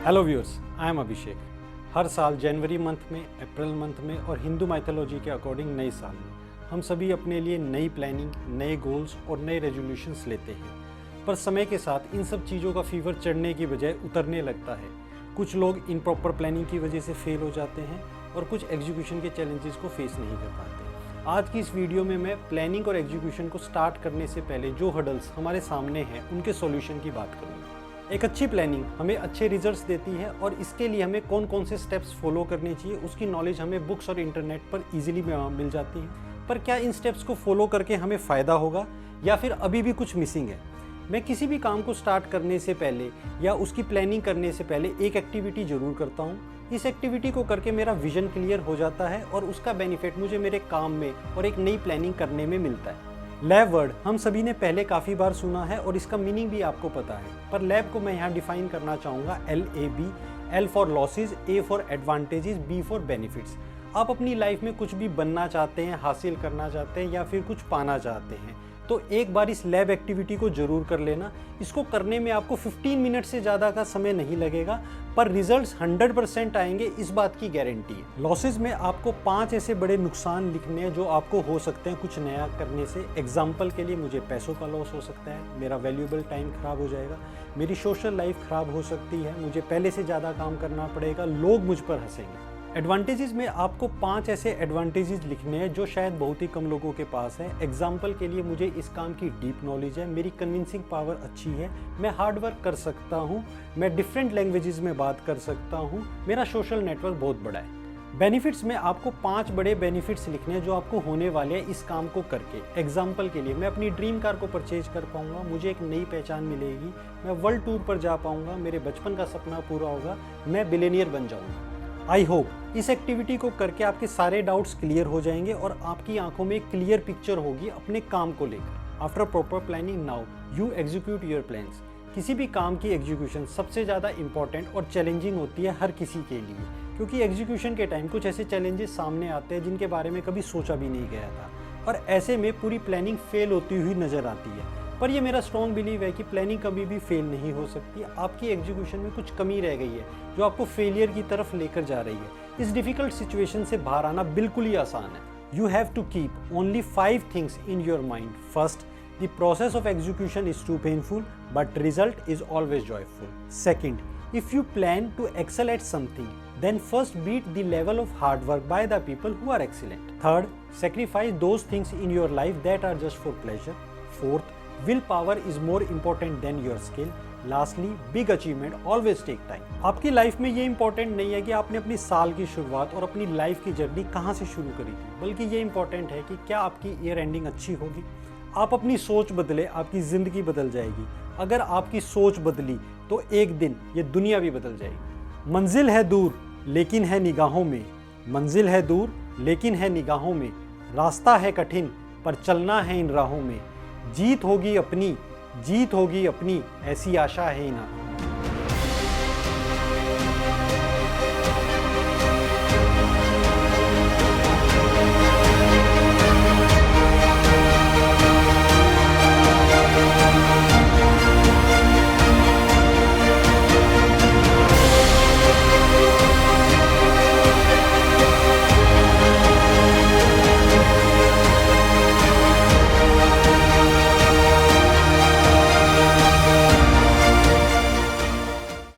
Hello viewers, I am अभिषेक। हर साल जनवरी month में, April month में और हिंदू माइथोलॉजी के अकॉर्डिंग नए साल में हम सभी अपने लिए नई प्लानिंग, नए गोल्स और नए रेजोल्यूशंस लेते हैं। पर समय के साथ इन सब चीज़ों का फीवर चढ़ने की बजाय उतरने लगता है। कुछ लोग इन प्रॉपर प्लानिंग की वजह से फेल हो जाते हैं और कुछ एग्जीक्यूशन के चैलेंजेस को फेस नहीं कर पाते। आज की इस वीडियो में मैं प्लानिंग और एग्जीक्यूशन को स्टार्ट करने से पहले जो हर्डल्स हमारे सामने हैं उनके सॉल्यूशन की बात करूँगा। एक अच्छी प्लानिंग हमें अच्छे रिजल्ट्स देती है और इसके लिए हमें कौन कौन से स्टेप्स फॉलो करने चाहिए उसकी नॉलेज हमें बुक्स और इंटरनेट पर इजीली मिल जाती है। पर क्या इन स्टेप्स को फॉलो करके हमें फ़ायदा होगा या फिर अभी भी कुछ मिसिंग है? मैं किसी भी काम को स्टार्ट करने से पहले या उसकी प्लानिंग करने से पहले एक एक्टिविटी ज़रूर करता हूँ। इस एक्टिविटी को करके मेरा विजन क्लियर हो जाता है और उसका बेनिफिट मुझे मेरे काम में और एक नई प्लानिंग करने में मिलता है। लैब वर्ड हम सभी ने पहले काफ़ी बार सुना है और इसका मीनिंग भी आपको पता है, पर लैब को मैं यहाँ डिफाइन करना चाहूँगा LAB। L for losses, A for advantages, B for benefits. आप अपनी लाइफ में कुछ भी बनना चाहते हैं, हासिल करना चाहते हैं या फिर कुछ पाना चाहते हैं तो एक बार इस लैब एक्टिविटी को जरूर कर लेना। इसको करने में आपको 15 मिनट से ज़्यादा का समय नहीं लगेगा, पर रिजल्ट्स 100% आएंगे, इस बात की गारंटी है। लॉसेज में आपको 5 ऐसे बड़े नुकसान लिखने हैं जो आपको हो सकते हैं कुछ नया करने से। एग्जाम्पल के लिए मुझे पैसों का लॉस हो सकता है, मेरा वैल्यूएबल टाइम खराब हो जाएगा, मेरी सोशल लाइफ खराब हो सकती है, मुझे पहले से ज़्यादा काम करना पड़ेगा, लोग मुझ पर हंसेंगे। एडवांटेजेस में आपको 5 ऐसे एडवांटेजेस लिखने हैं जो शायद बहुत ही कम लोगों के पास है। एग्जाम्पल के लिए मुझे इस काम की डीप नॉलेज है, मेरी कन्विंसिंग पावर अच्छी है, मैं हार्ड वर्क कर सकता हूँ, मैं डिफरेंट लैंग्वेजेस में बात कर सकता हूँ, मेरा सोशल नेटवर्क बहुत बड़ा है। बेनिफिट्स में आपको 5 बड़े बेनिफिट्स लिखने हैं जो आपको होने वाले हैं इस काम को करके। एग्जाम्पल के लिए मैं अपनी ड्रीम कार को परचेज कर पाऊंगा, मुझे एक नई पहचान मिलेगी, मैं वर्ल्ड टूर पर जा पाऊंगा, मेरे बचपन का सपना पूरा होगा, मैं बिलियनियर बन जाऊंगा। आई होप इस एक्टिविटी को करके आपके सारे डाउट्स क्लियर हो जाएंगे और आपकी आंखों में एक क्लियर पिक्चर होगी अपने काम को लेकर। After proper planning now you execute your plans. किसी भी काम की एग्जीक्यूशन सबसे ज़्यादा इंपॉर्टेंट और चैलेंजिंग होती है हर किसी के लिए, क्योंकि एग्जीक्यूशन के टाइम कुछ ऐसे चैलेंजेस सामने आते हैं जिनके बारे में कभी सोचा भी नहीं गया था और ऐसे में पूरी प्लानिंग फेल होती हुई नज़र आती है। पर ये मेरा स्ट्रॉन्ग बिलीव है कि प्लानिंग कभी भी फेल नहीं हो सकती। आपकी एग्जीक्यूशन में कुछ कमी रह गई है जो आपको फेलियर की तरफ लेकर जा रही है। इस डिफिकल्ट सिचुएशन से बाहर आना बिल्कुल ही आसान है। You have to keep only 5 things in your mind. First, the process of execution is too painful but result is always joyful. Second, if you plan to excel at something, then first beat the level of hard work by the people who are excellent. Third, sacrifice those things in your life that are just for pleasure. Fourth, willpower is more important than your skill. Lastly, big achievement always take time. आपकी life में ये important नहीं है कि आपने अपनी साल की शुरुआत और अपनी लाइफ की जर्नी कहाँ से शुरू करी थी, बल्कि ये इंपॉर्टेंट है कि क्या आपकी ईयर एंडिंग अच्छी होगी। आप अपनी सोच बदले, आपकी ज़िंदगी बदल जाएगी। अगर आपकी सोच बदली तो एक दिन ये दुनिया भी बदल जाएगी। मंजिल है दूर लेकिन है निगाहों में, मंजिल है दूर लेकिन है निगाहों में, रास्ता है कठिन पर चलना है इन राहों में, जीत होगी अपनी, जीत होगी अपनी, ऐसी आशा है इन आँखों में।